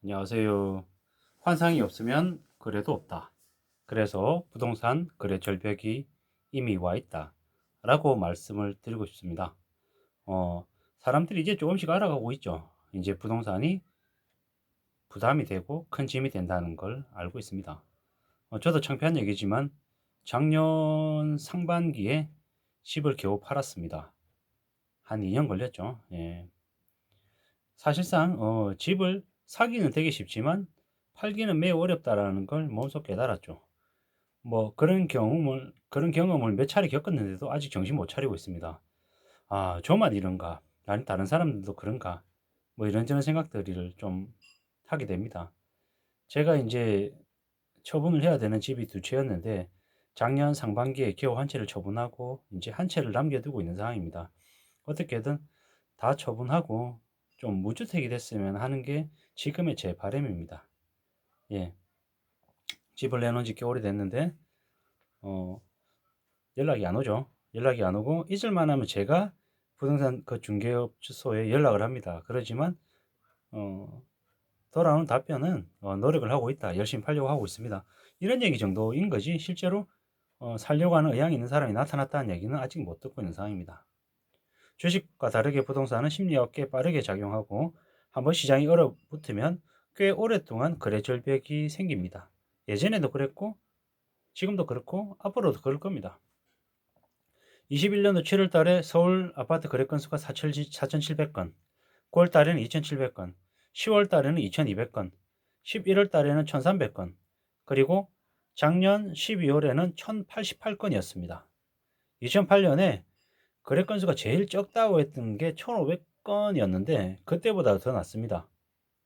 안녕하세요. 환상이 없으면 거래도 없다. 그래서 부동산 거래 절벽이 이미 와 있다. 라고 말씀을 드리고 싶습니다. 사람들이 이제 조금씩 알아가고 있죠. 이제 부동산이 부담이 되고 큰 짐이 된다는 걸 알고 있습니다. 저도 창피한 얘기지만 작년 상반기에 집을 겨우 팔았습니다. 한 2년 걸렸죠. 예. 사실상 집을 사기는 되게 쉽지만 팔기는 매우 어렵다라는 걸 몸소 깨달았죠. 뭐 그런 경험을 몇 차례 겪었는데도 아직 정신 못 차리고 있습니다. 아, 저만 이런가? 아니 다른 사람들도 그런가? 뭐 이런저런 생각들을 좀 하게 됩니다. 제가 이제 처분을 해야 되는 집이 두 채였는데 작년 상반기에 겨우 한 채를 처분하고 이제 한 채를 남겨두고 있는 상황입니다. 어떻게든 다 처분하고 좀 무주택이 됐으면 하는 게 지금의 제 바람입니다. 예, 집을 내놓은 지 꽤 오래됐는데 어, 연락이 안 오죠. 연락이 안 오고 잊을만 하면 제가 부동산 그 중개업 주소에 연락을 합니다. 그러지만 어, 돌아오는 답변은 노력을 하고 있다. 열심히 팔려고 하고 있습니다. 이런 얘기 정도인 거지 실제로 살려고 하는 의향이 있는 사람이 나타났다는 얘기는 아직 못 듣고 있는 상황입니다. 주식과 다르게 부동산은 심리학에 빠르게 작용하고 한번 시장이 얼어붙으면 꽤 오랫동안 거래 절벽이 생깁니다. 예전에도 그랬고 지금도 그렇고 앞으로도 그럴 겁니다. 21년도 7월 달에 서울 아파트 거래 건수가 4,700건, 9월 달에는 2,700건, 10월 달에는 2,200건, 11월 달에는 1,300건, 그리고 작년 12월에는 1,088건이었습니다. 2008년에 거래 건수가 제일 적다고 했던 게 1,500건이었는데 그때보다 더 낮습니다.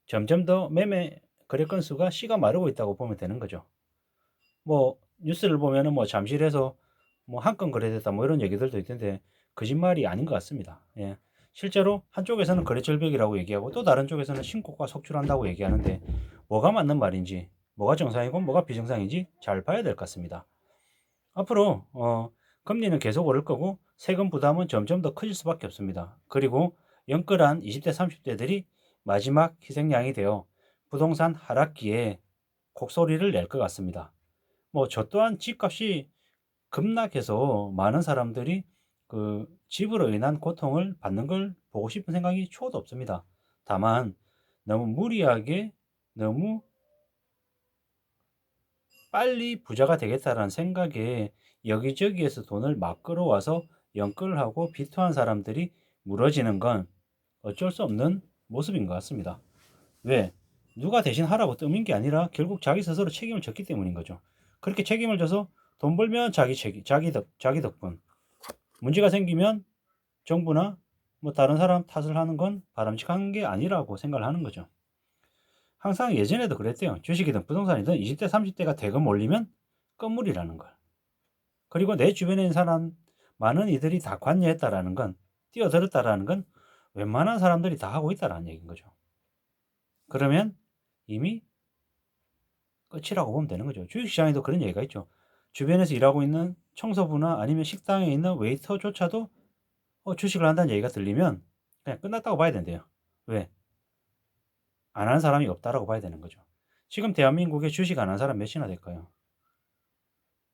점점 더 매매 거래 건수가 씨가 마르고 있다고 보면 되는 거죠. 뭐 뉴스를 보면은 뭐 잠실에서 뭐 한 건 거래됐다 뭐 이런 얘기들도 있던데 거짓말이 아닌 것 같습니다. 예. 실제로 한쪽에서는 거래 절벽이라고 얘기하고 또 다른 쪽에서는 신고가 속출한다고 얘기하는데 뭐가 맞는 말인지 뭐가 정상이고 뭐가 비정상인지 잘 봐야 될 것 같습니다. 앞으로 금리는 계속 오를 거고 세금 부담은 점점 더 커질 수밖에 없습니다. 그리고 영끌한 20대 30대들이 마지막 희생양이 되어 부동산 하락기에 곡소리를 낼 것 같습니다. 뭐 저 또한 집값이 급락해서 많은 사람들이 그 집으로 인한 고통을 받는 걸 보고 싶은 생각이 초도 없습니다. 다만 너무 무리하게 너무 빨리 부자가 되겠다라는 생각에 여기저기에서 돈을 막 끌어와서 연끌을 하고 비토한 사람들이 무너지는 건 어쩔 수 없는 모습인 것 같습니다. 왜? 누가 대신 하라고 떠민 게 아니라 결국 자기 스스로 책임을 졌기 때문인 거죠. 그렇게 책임을 져서 돈 벌면 자기 책임, 자기 덕분. 문제가 생기면 정부나 뭐 다른 사람 탓을 하는 건 바람직한 게 아니라고 생각을 하는 거죠. 항상 예전에도 그랬대요. 주식이든 부동산이든 20대, 30대가 대금 올리면 건물이라는 걸. 그리고 내 주변에 있는 사람, 많은 이들이 다 관여했다라는 건, 뛰어들었다라는 건 웬만한 사람들이 다 하고 있다라는 얘기인 거죠. 그러면 이미 끝이라고 보면 되는 거죠. 주식시장에도 그런 얘기가 있죠. 주변에서 일하고 있는 청소부나 아니면 식당에 있는 웨이터조차도 주식을 한다는 얘기가 들리면 그냥 끝났다고 봐야 된대요. 왜? 안 하는 사람이 없다라고 봐야 되는 거죠. 지금 대한민국에 주식 안 하는 사람 몇이나 될까요?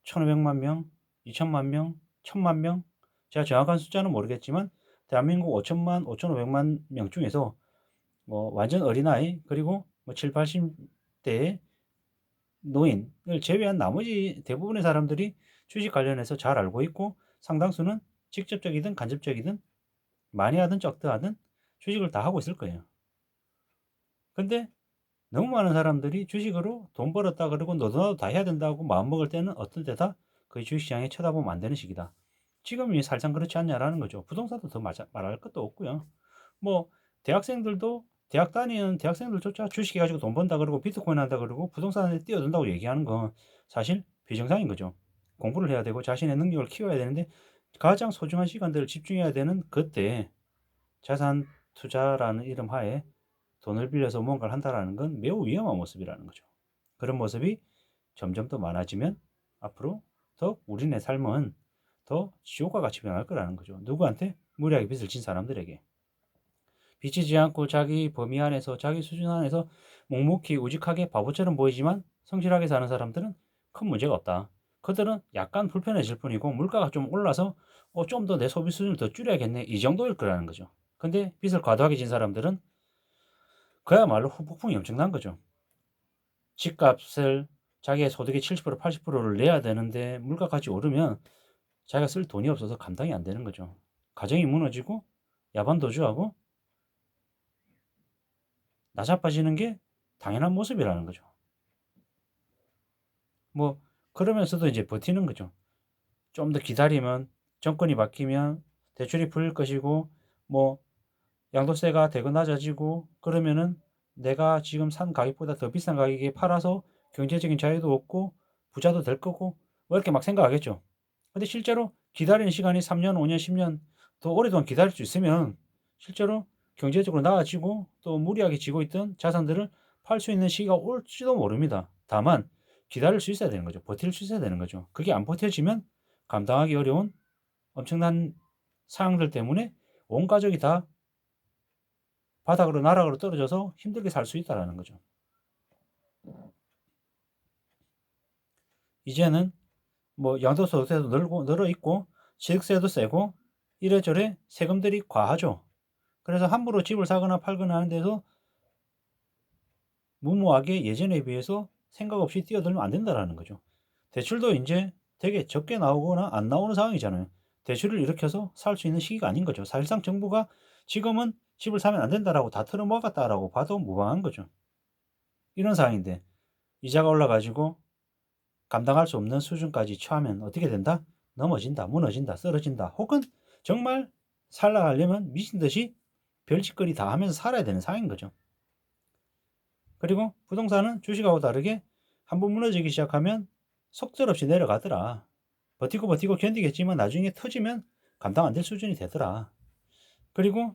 1,500만 명, 2천만 명, 1,000만 명? 제가 정확한 숫자는 모르겠지만 대한민국 5천만, 5,500만 명 중에서 뭐 완전 어린아이 그리고 뭐 7, 80대의 노인을 제외한 나머지 대부분의 사람들이 주식 관련해서 잘 알고 있고 상당수는 직접적이든 간접적이든 많이 하든 적다 하든 주식을 다 하고 있을 거예요. 근데 너무 많은 사람들이 주식으로 돈 벌었다 그러고 너도 나도 다 해야 된다고 마음먹을 때는 어떤 때다 그 주식시장에 쳐다보면 안 되는 시기다. 지금이 살짝 그렇지 않냐라는 거죠. 부동산도 더 말할 것도 없고요. 뭐 대학생들도 대학 다니는 대학생들조차 주식해 가지고 돈 번다 그러고 비트코인 한다 그러고 부동산에 뛰어든다고 얘기하는 건 사실 비정상인 거죠. 공부를 해야 되고 자신의 능력을 키워야 되는데 가장 소중한 시간들을 집중해야 되는 그때 자산 투자라는 이름 하에 돈을 빌려서 뭔가를 한다라는 건 매우 위험한 모습이라는 거죠. 그런 모습이 점점 더 많아지면 앞으로 더 우리네 삶은 더 지옥과 같이 변할 거라는 거죠. 누구한테? 무리하게 빚을 진 사람들에게. 빚지지 않고 자기 범위 안에서 자기 수준 안에서 묵묵히 우직하게 바보처럼 보이지만 성실하게 사는 사람들은 큰 문제가 없다. 그들은 약간 불편해질 뿐이고 물가가 좀 올라서 좀 더 내 소비 수준을 더 줄여야겠네 이 정도일 거라는 거죠. 근데 빚을 과도하게 진 사람들은 그야말로 후폭풍이 엄청난 거죠. 집값을 자기의 소득의 70% 80%를 내야 되는데 물가까지 오르면 자기가 쓸 돈이 없어서 감당이 안 되는 거죠. 가정이 무너지고 야반도주하고 나자빠지는 게 당연한 모습이라는 거죠. 뭐 그러면서도 이제 버티는 거죠. 좀 더 기다리면 정권이 바뀌면 대출이 풀릴 것이고 뭐 양도세가 대거 낮아지고 그러면은 내가 지금 산 가격보다 더 비싼 가격에 팔아서 경제적인 자유도 얻고 부자도 될 거고 뭐 이렇게 막 생각하겠죠. 근데 실제로 기다리는 시간이 3년, 5년, 10년 더 오래동안 기다릴 수 있으면 실제로 경제적으로 나아지고 또 무리하게 지고 있던 자산들을 팔 수 있는 시기가 올지도 모릅니다. 다만 기다릴 수 있어야 되는 거죠. 버틸 수 있어야 되는 거죠. 그게 안 버텨지면 감당하기 어려운 엄청난 상황들 때문에 온 가족이 다 바닥으로 나락으로 떨어져서 힘들게 살 수 있다는 거죠. 이제는 뭐 양도소득세도 늘어 있고 취득세도 세고 이래저래 세금들이 과하죠. 그래서 함부로 집을 사거나 팔거나 하는 데서 무모하게 예전에 비해서 생각 없이 뛰어들면 안 된다라는 거죠. 대출도 이제 되게 적게 나오거나 안 나오는 상황이잖아요. 대출을 일으켜서 살 수 있는 시기가 아닌 거죠. 사실상 정부가 지금은 집을 사면 안 된다라고 다 틀어먹었다라고 봐도 무방한 거죠. 이런 상황인데 이자가 올라가지고 감당할 수 없는 수준까지 처하면 어떻게 된다? 넘어진다, 무너진다, 쓰러진다. 혹은 정말 살아가려면 미친 듯이 별짓거리 다 하면서 살아야 되는 상황인 거죠. 그리고 부동산은 주식하고 다르게 한번 무너지기 시작하면 속절없이 내려가더라. 버티고 버티고 견디겠지만 나중에 터지면 감당 안 될 수준이 되더라. 그리고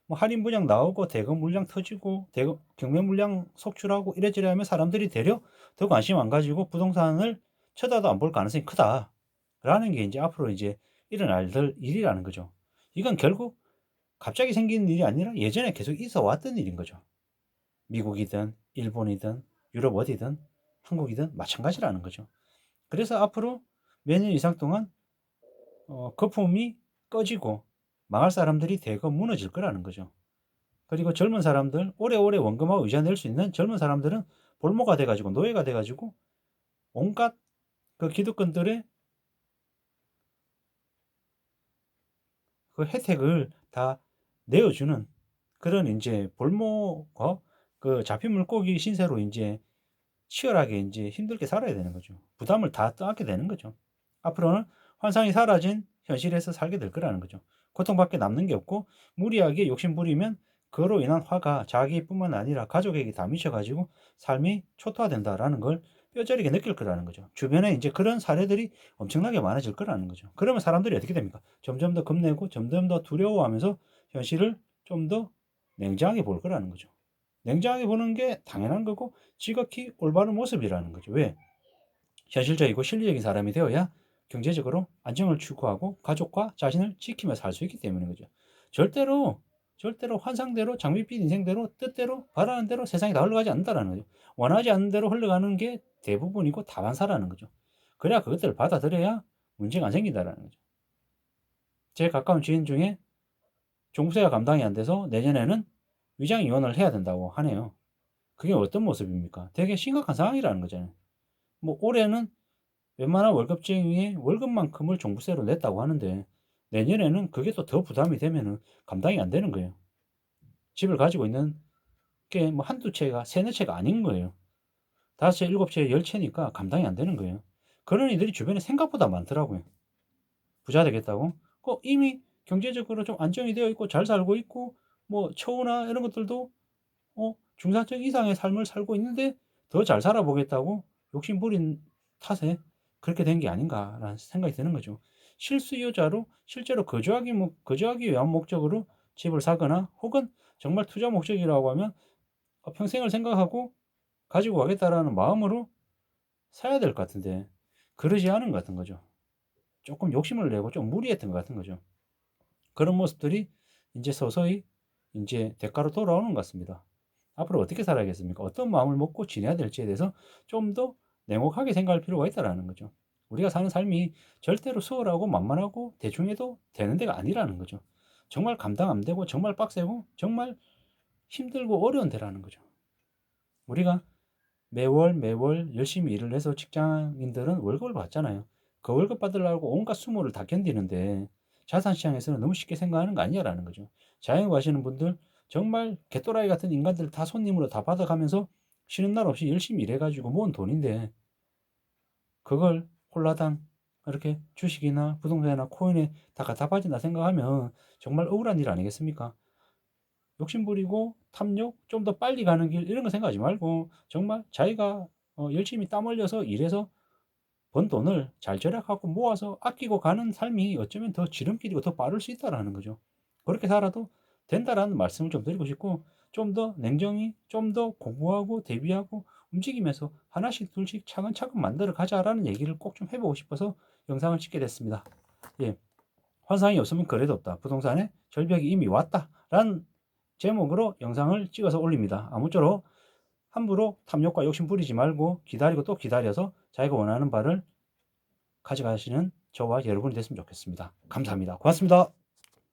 뭐 할인 분양 나오고 대거 물량 터지고 대거 경매 물량 속출하고 이래저래 하면 사람들이 되려 더 관심 안 가지고 부동산을 쳐다도 안 볼 가능성이 크다. 라는 게 이제 앞으로 이제 일어날 일이라는 거죠. 이건 결국 갑자기 생긴 일이 아니라 예전에 계속 있어 왔던 일인 거죠. 미국이든 일본이든 유럽 어디든 한국이든 마찬가지라는 거죠. 그래서 앞으로 몇 년 이상 동안 거품이 꺼지고 망할 사람들이 대거 무너질 거라는 거죠. 그리고 젊은 사람들, 오래오래 원금하고 이자 낼 수 있는 젊은 사람들은 볼모가 돼가지고 노예가 돼가지고 온갖 그 기득권들의 그 혜택을 다 내어주는 그런 이제 볼모가 그 잡힌 물고기 신세로 이제 치열하게 이제 힘들게 살아야 되는 거죠. 부담을 다 떠안게 되는 거죠. 앞으로는 환상이 사라진 현실에서 살게 될 거라는 거죠. 고통밖에 남는 게 없고 무리하게 욕심 부리면 그로 인한 화가 자기뿐만 아니라 가족에게 다 미쳐가지고 삶이 초토화된다라는 걸 뼈저리게 느낄 거라는 거죠. 주변에 이제 그런 사례들이 엄청나게 많아질 거라는 거죠. 그러면 사람들이 어떻게 됩니까? 점점 더 겁내고 점점 더 두려워하면서 현실을 좀 더 냉정하게 볼 거라는 거죠. 냉정하게 보는 게 당연한 거고 지극히 올바른 모습이라는 거죠. 왜? 현실적이고 실리적인 사람이 되어야 경제적으로 안정을 추구하고 가족과 자신을 지키며 살 수 있기 때문인 거죠. 절대로 환상대로 장밋빛 인생대로 뜻대로 바라는 대로 세상이 다 흘러가지 않는다라는 거죠. 원하지 않는 대로 흘러가는 게 대부분이고 다반사라는 거죠. 그래야 그것들을 받아들여야 문제가 안 생긴다라는 거죠. 제 가까운 지인 중에 종부세가 감당이 안 돼서 내년에는 위장 이혼을 해야 된다고 하네요. 그게 어떤 모습입니까? 되게 심각한 상황이라는 거잖아요. 뭐 올해는 웬만한 월급쟁이의 월급만큼을 종부세로 냈다고 하는데 내년에는 그게 또 더 부담이 되면은 감당이 안 되는 거예요. 집을 가지고 있는 게 뭐 한두 채가 세네 채가 아닌 거예요. 다섯 채, 일곱 채, 열 채니까 감당이 안 되는 거예요. 그런 이들이 주변에 생각보다 많더라고요. 부자 되겠다고. 이미 경제적으로 좀 안정이 되어 있고 잘 살고 있고 뭐 처우나 이런 것들도 중산층 이상의 삶을 살고 있는데 더 잘 살아보겠다고 욕심 부린 탓에 그렇게 된 게 아닌가라는 생각이 드는 거죠. 실수요자로 실제로 거주하기 위한 목적으로 집을 사거나 혹은 정말 투자 목적이라고 하면 평생을 생각하고 가지고 가겠다라는 마음으로 사야 될 것 같은데 그러지 않은 것 같은 거죠. 조금 욕심을 내고 좀 무리했던 것 같은 거죠. 그런 모습들이 이제 서서히 이제 대가로 돌아오는 것 같습니다. 앞으로 어떻게 살아야겠습니까? 어떤 마음을 먹고 지내야 될지에 대해서 좀 더 냉혹하게 생각할 필요가 있다라는 거죠. 우리가 사는 삶이 절대로 수월하고 만만하고 대충 해도 되는 데가 아니라는 거죠. 정말 감당 안 되고 정말 빡세고 정말 힘들고 어려운 데라는 거죠. 우리가 매월 열심히 일을 해서 직장인들은 월급을 받잖아요. 그 월급 받으려고 온갖 수모를 다 견디는데 자산시장에서는 너무 쉽게 생각하는 거 아니야라는 거죠. 자영업 하시는 분들 정말 개또라이 같은 인간들 다 손님으로 다 받아가면서 쉬는 날 없이 열심히 일해가지고 모은 돈인데 그걸 홀라당 이렇게 주식이나 부동산이나 코인에 다 갖다 바친다 생각하면 정말 억울한 일 아니겠습니까? 욕심부리고 탐욕, 좀 더 빨리 가는 길 이런 거 생각하지 말고 정말 자기가 열심히 땀 흘려서 일해서 번 돈을 잘 절약하고 모아서 아끼고 가는 삶이 어쩌면 더 지름길이고 더 빠를 수 있다라는 거죠. 그렇게 살아도 된다라는 말씀을 좀 드리고 싶고 좀 더 냉정히 좀 더 공부하고 대비하고 움직이면서 하나씩 둘씩 차근차근 만들어 가자라는 얘기를 꼭 좀 해보고 싶어서 영상을 찍게 됐습니다. 예, 환상이 없으면 거래도 없다. 부동산에 절벽이 이미 왔다라는 제목으로 영상을 찍어서 올립니다. 아무쪼록 함부로 탐욕과 욕심 부리지 말고 기다리고 또 기다려서 자기가 원하는 바를 가져가시는 저와 여러분이 됐으면 좋겠습니다. 감사합니다. 고맙습니다.